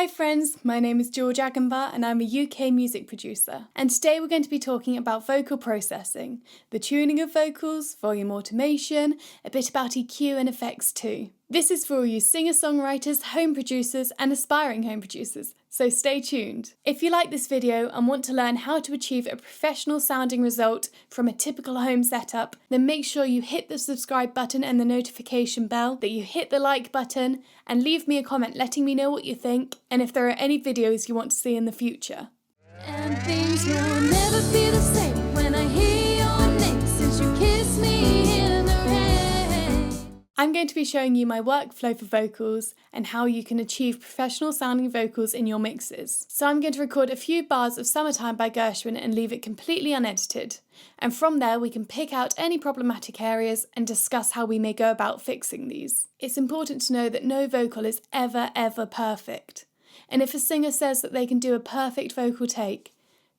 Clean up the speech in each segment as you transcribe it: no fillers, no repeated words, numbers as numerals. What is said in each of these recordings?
Hi friends, my name is George Agambar and I'm a UK music producer. And today we're going to be talking about vocal processing, the tuning of vocals, volume automation, a bit about EQ and effects too. This is for all you singer-songwriters, home producers and aspiring home producers, so stay tuned. If you like this video and want to learn how to achieve a professional sounding result from a typical home setup, then make sure you hit the subscribe button and the notification bell, that you hit the like button and leave me a comment letting me know what you think and if there are any videos you want to see in the future. And things will never be the same when I hear your name since you kissed me in the rain. I'm going to be showing you my workflow for vocals and how you can achieve professional sounding vocals in your mixes. So I'm going to record a few bars of Summertime by Gershwin and leave it completely unedited. And from there we can pick out any problematic areas and discuss how we may go about fixing these. It's important to know that no vocal is ever perfect. And if a singer says that they can do a perfect vocal take,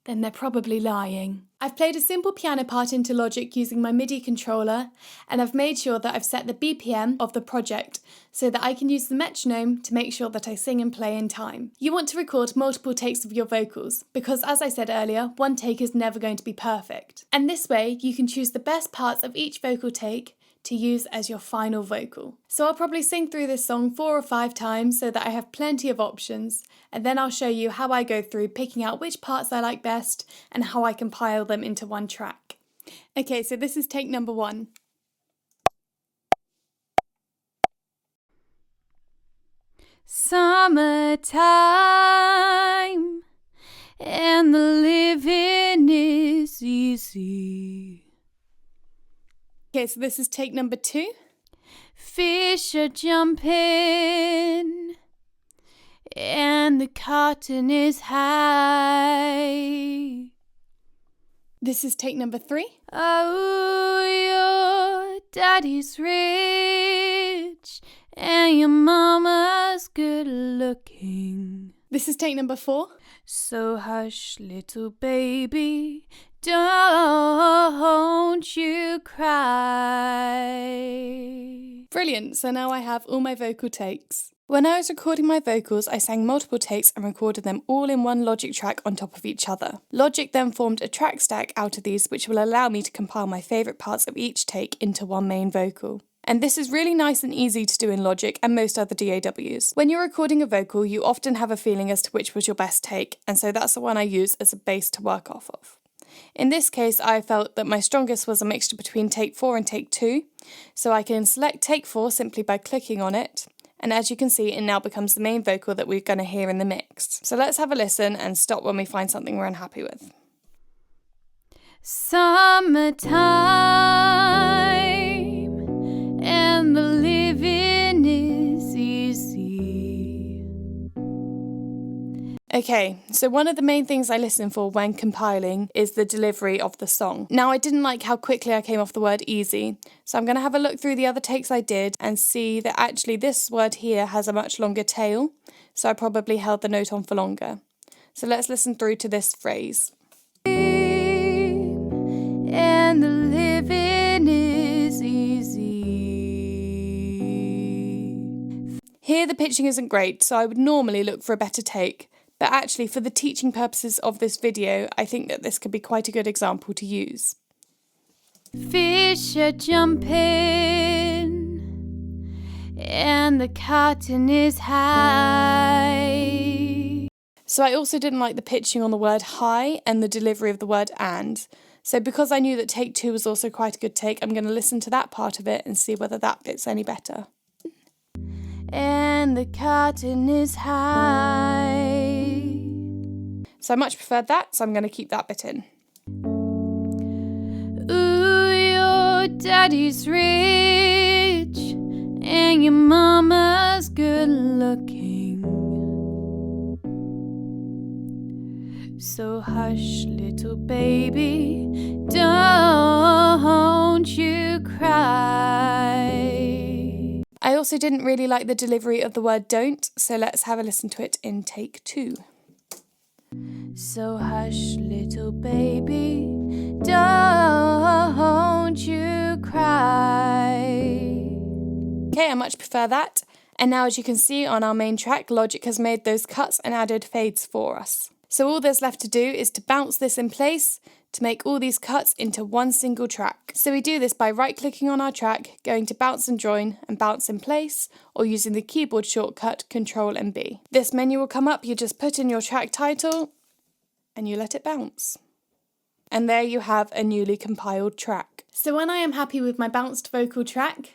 then they're probably lying. I've played a simple piano part into Logic using my MIDI controller, and I've made sure that I've set the BPM of the project so that I can use the metronome to make sure that I sing and play in time. You want to record multiple takes of your vocals because, as I said earlier, one take is never going to be perfect. And this way you can choose the best parts of each vocal take to use as your final vocal. So I'll probably sing through this song 4 or 5 times so that I have plenty of options, and then I'll show you how I go through picking out which parts I like best and how I compile them into one track. Okay, so this is take number 1. Summertime and the living is easy. Okay, so this is take number 2. Fish are jumping and the cotton is high. This is take number 3. Oh, your daddy's rich and your mama's good looking. This is take number 4. So hush, little baby, don't you cry. Brilliant, so now I have all my vocal takes. When I was recording my vocals, I sang multiple takes and recorded them all in one Logic track on top of each other. Logic then formed a track stack out of these which will allow me to compile my favourite parts of each take into one main vocal. And this is really nice and easy to do in Logic and most other DAWs. When you're recording a vocal, you often have a feeling as to which was your best take, and so that's the one I use as a base to work off of. In this case, I felt that my strongest was a mixture between take 4 and take 2, so I can select take 4 simply by clicking on it, and as you can see, it now becomes the main vocal that we're going to hear in the mix. So let's have a listen and stop when we find something we're unhappy with. Summertime and the living is easy. Okay, so one of the main things I listen for when compiling is the delivery of the song. Now, I didn't like how quickly I came off the word easy, so I'm going to have a look through the other takes I did and see that actually this word here has a much longer tail, so I probably held the note on for longer. So let's listen through to this phrase. And the living is easy. Here the pitching isn't great, so I would normally look for a better take. But actually, for the teaching purposes of this video, I think that this could be quite a good example to use. Fish are jumping and the cotton is high. So I also didn't like the pitching on the word high and the delivery of the word and. So because I knew that take 2 was also quite a good take, I'm going to listen to that part of it and see whether that bit's any better. And the cotton is high. So I much preferred that, so I'm going to keep that bit in. Ooh, your daddy's rich and your mama's good looking. So hush, little baby, don't you cry. I also didn't really like the delivery of the word don't, so let's have a listen to it in take 2. So hush, little baby, don't you cry. Okay, I much prefer that. And now, as you can see on our main track, Logic has made those cuts and added fades for us. So all there's left to do is to bounce this in place to make all these cuts into one single track. So we do this by right-clicking on our track, going to Bounce and Join and Bounce in Place, or using the keyboard shortcut Ctrl and B. This menu will come up, you just put in your track title and you let it bounce. And there you have a newly compiled track. So when I am happy with my bounced vocal track,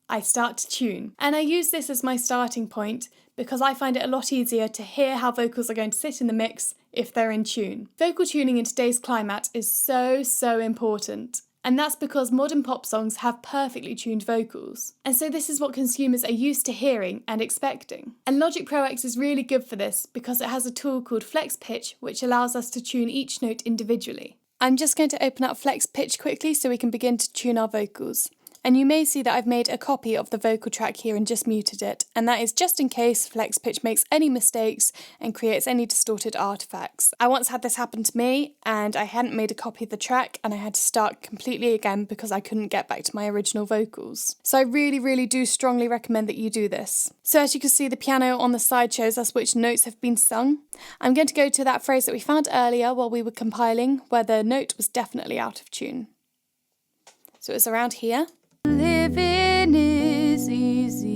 I start to tune. And I use this as my starting point because I find it a lot easier to hear how vocals are going to sit in the mix if they're in tune. Vocal tuning in today's climate is so important. And that's because modern pop songs have perfectly tuned vocals. And so this is what consumers are used to hearing and expecting. And Logic Pro X is really good for this because it has a tool called Flex Pitch, which allows us to tune each note individually. I'm just going to open up Flex Pitch quickly so we can begin to tune our vocals. And you may see that I've made a copy of the vocal track here and just muted it, and that is just in case Flex Pitch makes any mistakes and creates any distorted artifacts. I once had this happen to me, and I hadn't made a copy of the track, and I had to start completely again because I couldn't get back to my original vocals. So I really do strongly recommend that you do this. So as you can see, the piano on the side shows us which notes have been sung. I'm going to go to that phrase that we found earlier while we were compiling, where the note was definitely out of tune. So it's around here. Living is easy.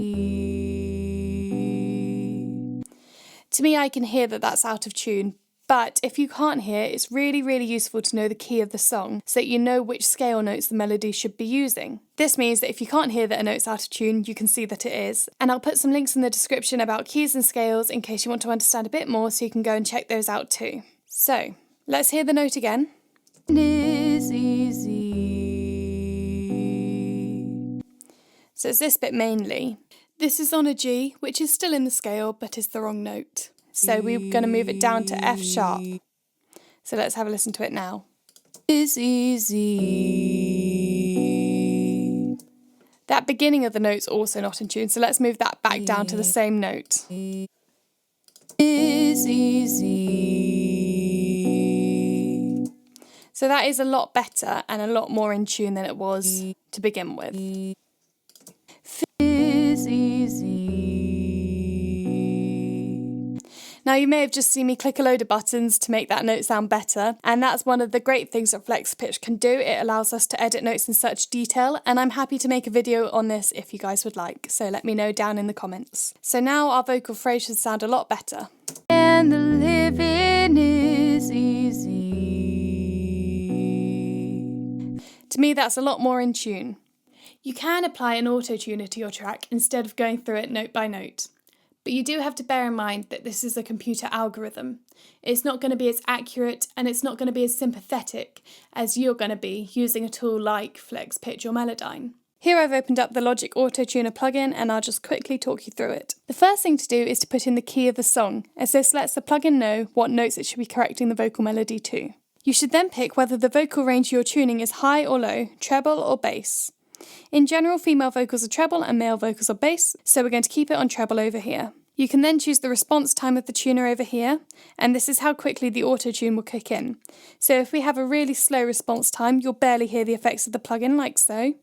To me, I can hear that that's out of tune, but if you can't hear, it's really useful to know the key of the song so that you know which scale notes the melody should be using. This means that if you can't hear that a note's out of tune, you can see that it is. And I'll put some links in the description about keys and scales in case you want to understand a bit more so you can go and check those out too. So, let's hear the note again. Is easy. So it's this bit mainly. This is on a G, which is still in the scale, but is the wrong note. So we're going to move it down to F sharp. So let's have a listen to it now. Is easy. That beginning of the note's also not in tune, so let's move that back down to the same note. Is easy. So that is a lot better and a lot more in tune than it was to begin with. Is easy. Now you may have just seen me click a load of buttons to make that note sound better, and that's one of the great things that Flex Pitch can do. It allows us to edit notes in such detail, and I'm happy to make a video on this if you guys would like, so let me know down in the comments. So now our vocal phrase should sound a lot better. And the living is easy. To me, that's a lot more in tune. You can apply an auto-tuner to your track instead of going through it note by note. But you do have to bear in mind that this is a computer algorithm. It's not going to be as accurate and it's not going to be as sympathetic as you're going to be using a tool like Flex Pitch or Melodyne. Here I've opened up the Logic Auto-Tuner plugin and I'll just quickly talk you through it. The first thing to do is to put in the key of the song, as this lets the plugin know what notes it should be correcting the vocal melody to. You should then pick whether the vocal range you're tuning is high or low, treble or bass. In general, female vocals are treble and male vocals are bass, so we're going to keep it on treble over here. You can then choose the response time of the tuner over here, and this is how quickly the auto-tune will kick in. So if we have a really slow response time, you'll barely hear the effects of the plugin, like so.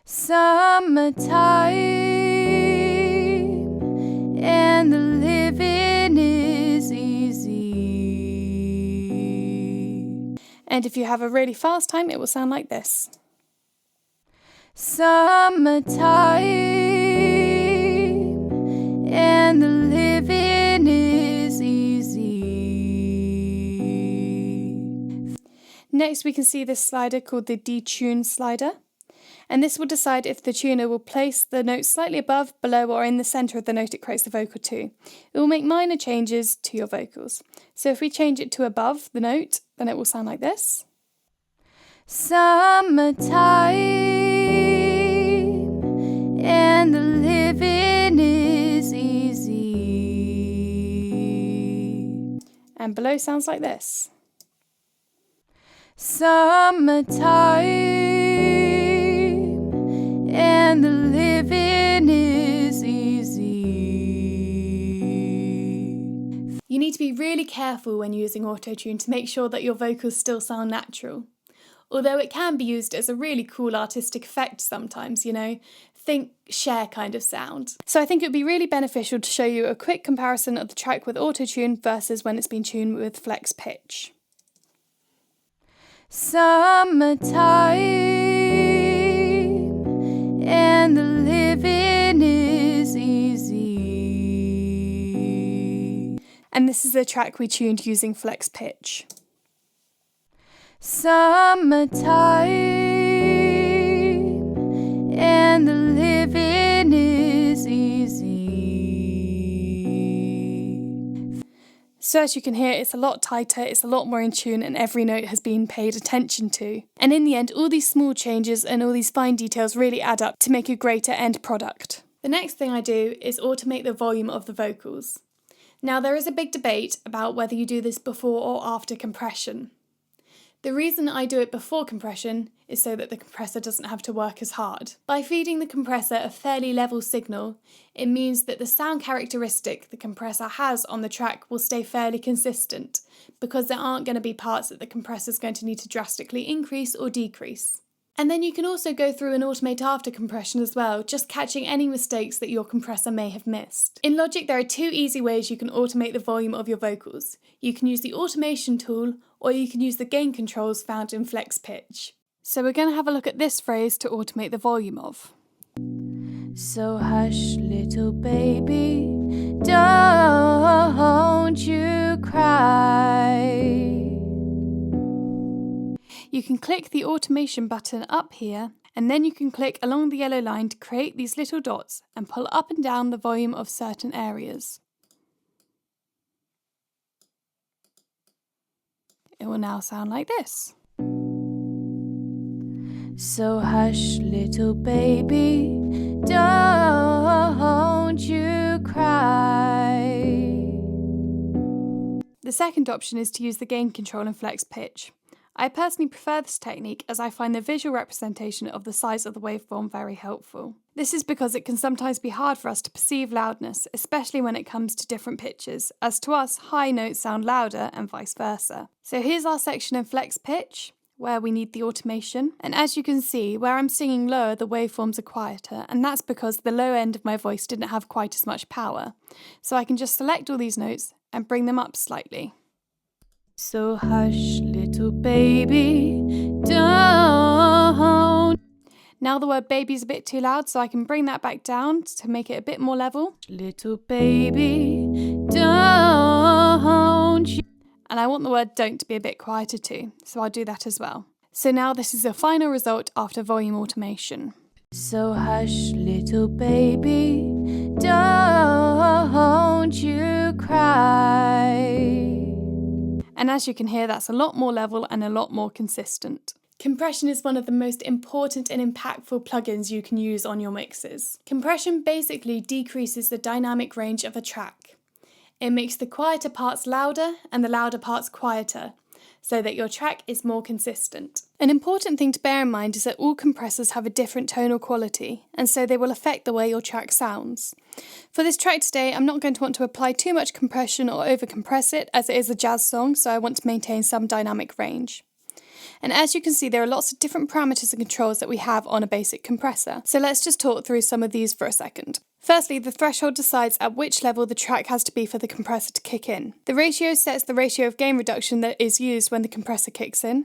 Summertime, and the living is easy. And if you have a really fast time, it will sound like this. Summertime, and the living is easy. Next we can see this slider called the detune slider, and this will decide if the tuner will place the note slightly above, below or in the centre of the note it corrects the vocal to. It will make minor changes to your vocals. So if we change it to above the note, then it will sound like this. Summertime, and the living is easy. And below sounds like this. Summertime, and the living is easy. You need to be really careful when using auto-tune to make sure that your vocals still sound natural. Although it can be used as a really cool artistic effect sometimes, you know. think Cher kind of sound. So I think it would be really beneficial to show you a quick comparison of the track with autotune versus when it's been tuned with flex pitch. Summertime and the living is easy. And this is a track we tuned using flex pitch. Summertime and the living is easy. So as you can hear, it's a lot tighter, it's a lot more in tune, and every note has been paid attention to. And in the end, all these small changes and all these fine details really add up to make a greater end product. The next thing I do is automate the volume of the vocals. Now, there is a big debate about whether you do this before or after compression. The reason I do it before compression is so that the compressor doesn't have to work as hard. By feeding the compressor a fairly level signal, it means that the sound characteristic the compressor has on the track will stay fairly consistent, because there aren't going to be parts that the compressor is going to need to drastically increase or decrease. And then you can also go through and automate after compression as well, just catching any mistakes that your compressor may have missed. In Logic, there are two easy ways you can automate the volume of your vocals. You can use the automation tool, or you can use the gain controls found in flex pitch. So we're going to have a look at this phrase to automate the volume of. So hush, little baby, don't you cry. You can click the automation button up here, and then you can click along the yellow line to create these little dots and pull up and down the volume of certain areas. It will now sound like this. So hush, little baby, don't you cry. The second option is to use the gain control in flex pitch. I personally prefer this technique as I find the visual representation of the size of the waveform very helpful. This is because it can sometimes be hard for us to perceive loudness, especially when it comes to different pitches, as to us, high notes sound louder and vice versa. So here's our section in flex pitch, where we need the automation. And as you can see, where I'm singing lower, the waveforms are quieter, and that's because the low end of my voice didn't have quite as much power. So I can just select all these notes and bring them up slightly. So hush, little baby, don't. Now the word baby is a bit too loud, so I can bring that back down to make it a bit more level. Little baby, don't you. And I want the word don't to be a bit quieter too, so I'll do that as well. So now this is the final result after volume automation. So hush, little baby, don't you cry. And as you can hear, that's a lot more level and a lot more consistent. Compression is one of the most important and impactful plugins you can use on your mixes. Compression basically decreases the dynamic range of a track. It makes the quieter parts louder and the louder parts quieter, so that your track is more consistent. An important thing to bear in mind is that all compressors have a different tonal quality, and so they will affect the way your track sounds. For this track today, I'm not going to want to apply too much compression or over-compress it, as it is a jazz song, so I want to maintain some dynamic range. And as you can see, there are lots of different parameters and controls that we have on a basic compressor, so let's just talk through some of these for a second. Firstly, the threshold decides at which level the track has to be for the compressor to kick in. The ratio sets the ratio of gain reduction that is used when the compressor kicks in.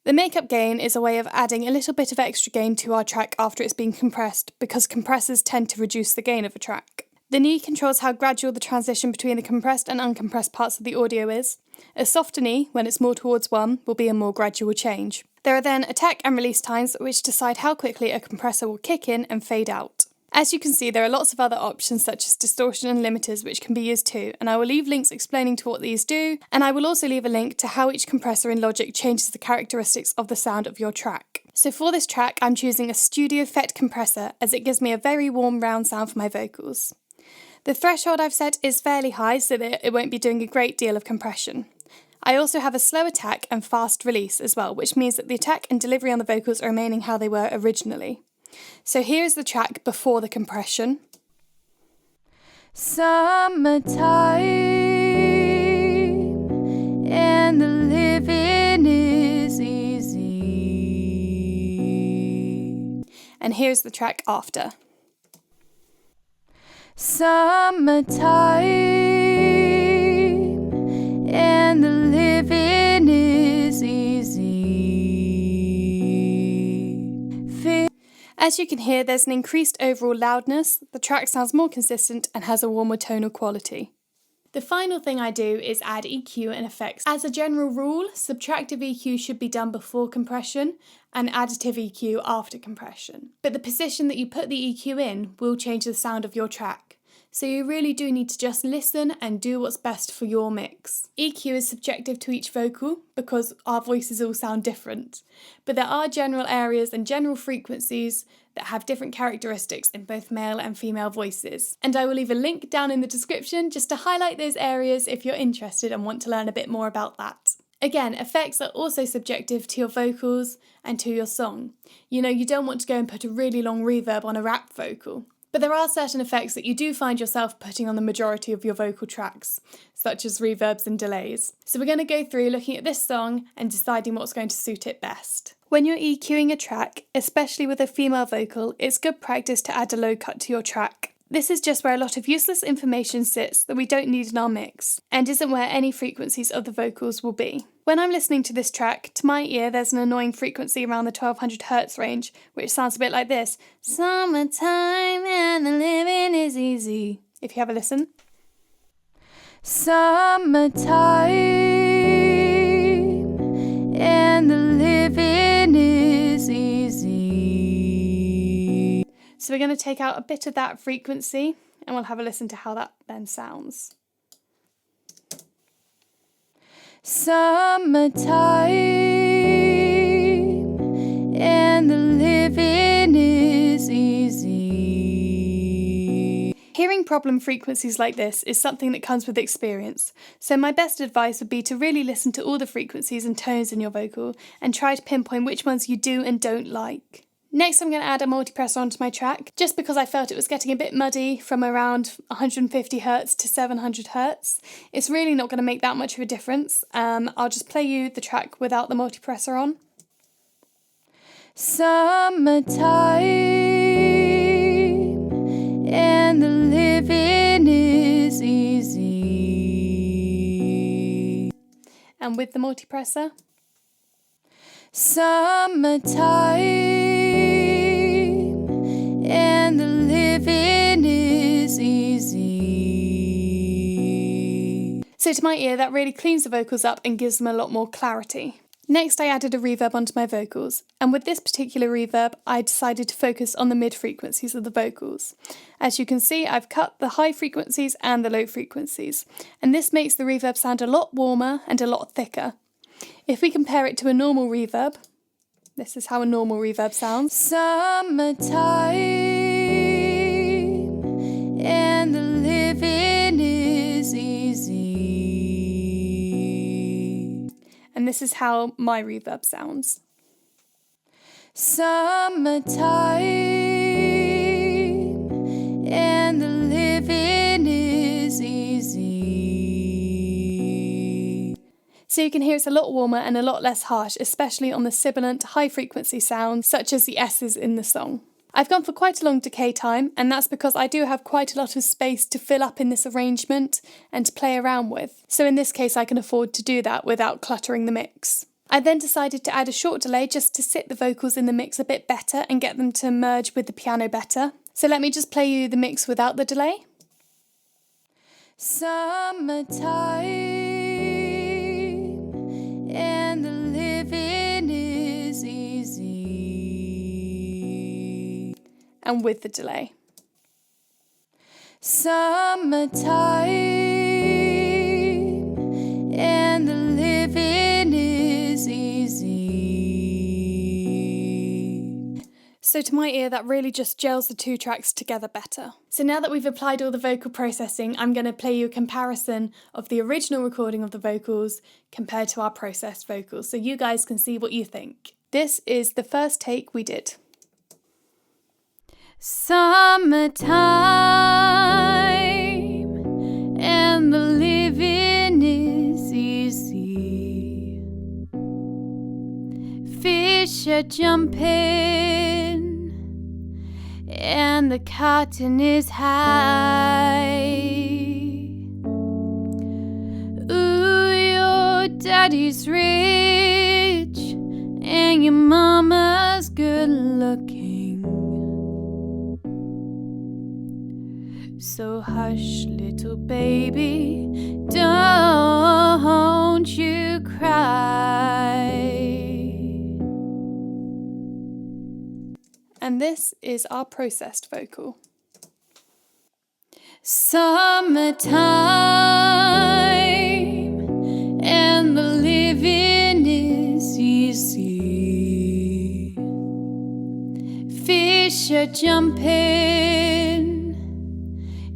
The makeup gain is a way of adding a little bit of extra gain to our track after it's been compressed, because compressors tend to reduce the gain of a track. The knee controls how gradual the transition between the compressed and uncompressed parts of the audio is. A softer knee, when it's more towards one, will be a more gradual change. There are then attack and release times, which decide how quickly a compressor will kick in and fade out. As you can see, there are lots of other options such as distortion and limiters which can be used too, and I will leave links explaining to what these do, and I will also leave a link to how each compressor in Logic changes the characteristics of the sound of your track. So for this track, I'm choosing a Studio FET compressor as it gives me a very warm round sound for my vocals. The threshold I've set is fairly high so that it won't be doing a great deal of compression. I also have a slow attack and fast release as well, which means that the attack and delivery on the vocals are remaining how they were originally. So here is the track before the compression. Summertime and the living is easy. And here's the track after. Summertime, and the living is easy. As you can hear, there's an increased overall loudness, the track sounds more consistent and has a warmer tonal quality. The final thing I do is add EQ and effects. As a general rule, subtractive EQ should be done before compression and additive EQ after compression. But the position that you put the EQ in will change the sound of your track. So you really do need to just listen and do what's best for your mix. EQ is subjective to each vocal because our voices all sound different. But there are general areas and general frequencies that have different characteristics in both male and female voices. And I will leave a link down in the description just to highlight those areas if you're interested and want to learn a bit more about that. Again, effects are also subjective to your vocals and to your song. You don't want to go and put a really long reverb on a rap vocal. But there are certain effects that you do find yourself putting on the majority of your vocal tracks, such as reverbs and delays. So we're going to go through looking at this song and deciding what's going to suit it best. When you're EQing a track, especially with a female vocal, it's good practice to add a low cut to your track. This is just where a lot of useless information sits that we don't need in our mix, and isn't where any frequencies of the vocals will be. When I'm listening to this track, to my ear there's an annoying frequency around the 1200 Hz range, which sounds a bit like this. Summertime and the living is easy. If you have a listen. Summertime and the living is easy. So we're going to take out a bit of that frequency and we'll have a listen to how that then sounds. Summertime and the living is easy. Hearing problem frequencies like this is something that comes with experience, so my best advice would be to really listen to all the frequencies and tones in your vocal and try to pinpoint which ones you do and don't like. Next I'm going to add a multipressor onto my track, just because I felt it was getting a bit muddy from around 150 Hz to 700 Hz. It's really not going to make that much of a difference. I'll just play you the track without the multipressor on. Summertime and the living is easy. And with the multipressor. Summertime and the living is easy. So to my ear, that really cleans the vocals up and gives them a lot more clarity. Next, I added a reverb onto my vocals, and with this particular reverb, I decided to focus on the mid frequencies of the vocals. As you can see, I've cut the high frequencies and the low frequencies, and this makes the reverb sound a lot warmer and a lot thicker. If we compare it to a normal reverb, this is how a normal reverb sounds. Summertime and the living is easy. And this is how my reverb sounds. Summertime and the living is easy. So you can hear it's a lot warmer and a lot less harsh, especially on the sibilant, high-frequency sounds, such as the S's in the song. I've gone for quite a long decay time, and that's because I do have quite a lot of space to fill up in this arrangement and to play around with. So in this case, I can afford to do that without cluttering the mix. I then decided to add a short delay just to sit the vocals in the mix a bit better and get them to merge with the piano better. So let me just play you the mix without the delay. Summertime and the living is easy. And with the delay. Summertime and the living is easy. So to my ear, that really just gels the two tracks together better. So now that we've applied all the vocal processing, I'm going to play you a comparison of the original recording of the vocals compared to our processed vocals, so you guys can see what you think. This is the first take we did. Summertime and the living is easy. Fish are jumping and the cotton is high. Ooh, your daddy's rich and your mama's good looking. So hush, little baby, don't you cry. And this is our processed vocal. Summertime and the living is easy. Fish are jumping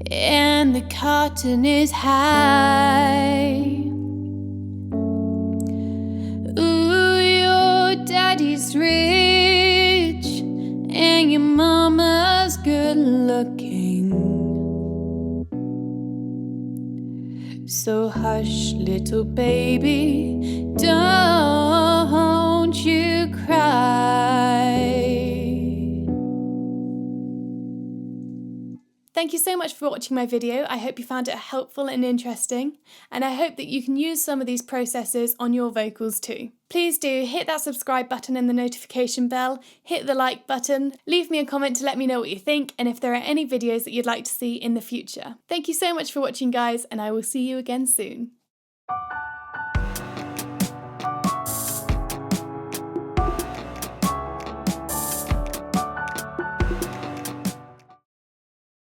and the cotton is high. Ooh, your daddy's rich and your mama's good looking. So hush, little baby, don't you cry. Thank you so much for watching my video. I hope you found it helpful and interesting, and I hope that you can use some of these processes on your vocals too. Please do hit that subscribe button and the notification bell, hit the like button, leave me a comment to let me know what you think and if there are any videos that you'd like to see in the future. Thank you so much for watching, guys, and I will see you again soon.